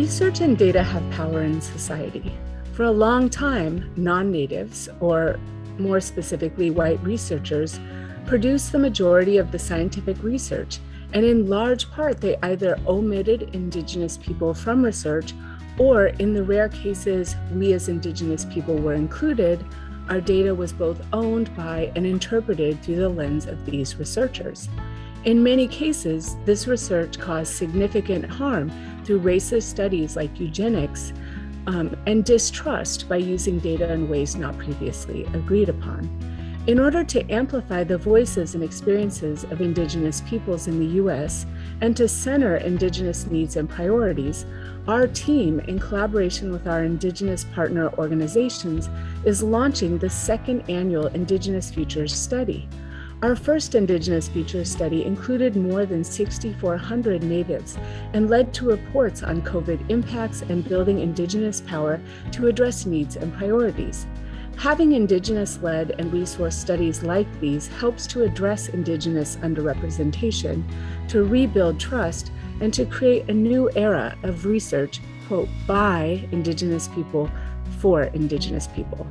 Research and data have power in society. For a long time, non-natives, or more specifically, white researchers, produced the majority of the scientific research, and in large part, they either omitted Indigenous people from research, or in the rare cases we as Indigenous people were included, our data was both owned by and interpreted through the lens of these researchers. In many cases, this research caused significant harm through racist studies like eugenics and distrust by using data in ways not previously agreed upon. In order to amplify the voices and experiences of Indigenous peoples in the U.S. and to center Indigenous needs and priorities, our team, in collaboration with our Indigenous partner organizations, is launching the second annual Indigenous Futures Study. Our first Indigenous Futures Study included more than 6,400 natives and led to reports on COVID impacts and building Indigenous power to address needs and priorities. Having Indigenous-led and resource studies like these helps to address Indigenous underrepresentation, to rebuild trust, and to create a new era of research, quote, by Indigenous people for Indigenous people.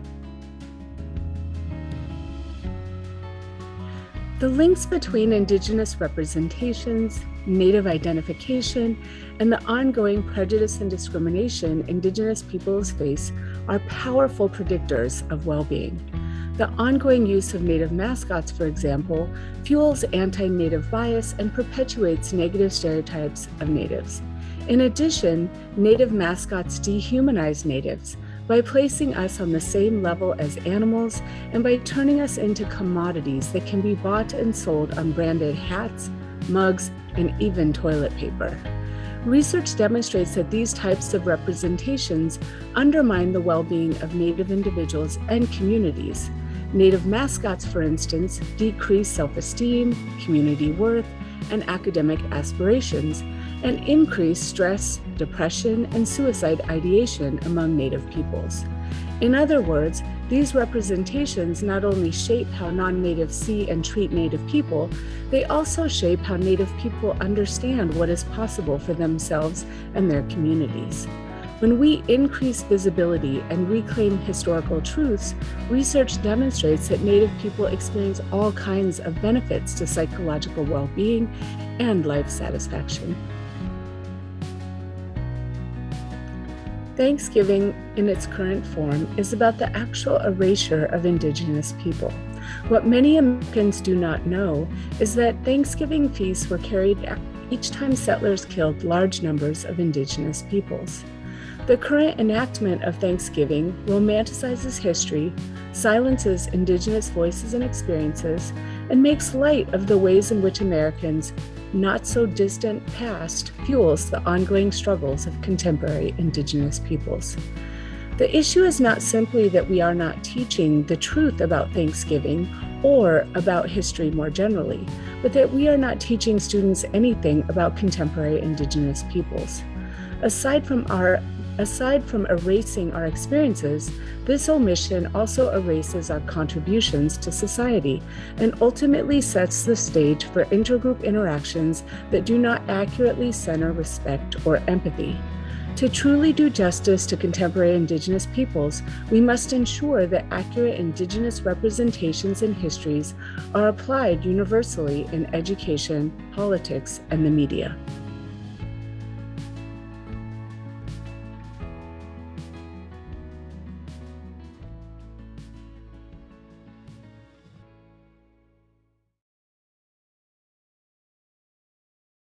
The links between Indigenous representations, Native identification, and the ongoing prejudice and discrimination Indigenous peoples face are powerful predictors of well-being. The ongoing use of Native mascots, for example, fuels anti-Native bias and perpetuates negative stereotypes of Natives. In addition, Native mascots dehumanize Natives by placing us on the same level as animals and by turning us into commodities that can be bought and sold on branded hats, mugs, and even toilet paper. Research demonstrates that these types of representations undermine the well-being of Native individuals and communities. Native mascots, for instance, decrease self-esteem, community worth, and academic aspirations, and increase stress, depression, and suicide ideation among Native peoples. In other words, these representations not only shape how non-Natives see and treat Native people, they also shape how Native people understand what is possible for themselves and their communities. When we increase visibility and reclaim historical truths, research demonstrates that Native people experience all kinds of benefits to psychological well-being and life satisfaction. Thanksgiving, in its current form, is about the actual erasure of Indigenous people. What many Americans do not know is that Thanksgiving feasts were carried out each time settlers killed large numbers of Indigenous peoples. The current enactment of Thanksgiving romanticizes history, silences Indigenous voices and experiences, and makes light of the ways in which Americans' not-so-distant past fuels the ongoing struggles of contemporary Indigenous peoples. The issue is not simply that we are not teaching the truth about Thanksgiving or about history more generally, but that we are not teaching students anything about contemporary Indigenous peoples. Aside from erasing our experiences, this omission also erases our contributions to society and ultimately sets the stage for intergroup interactions that do not accurately center respect or empathy. To truly do justice to contemporary Indigenous peoples, we must ensure that accurate Indigenous representations and histories are applied universally in education, politics, and the media.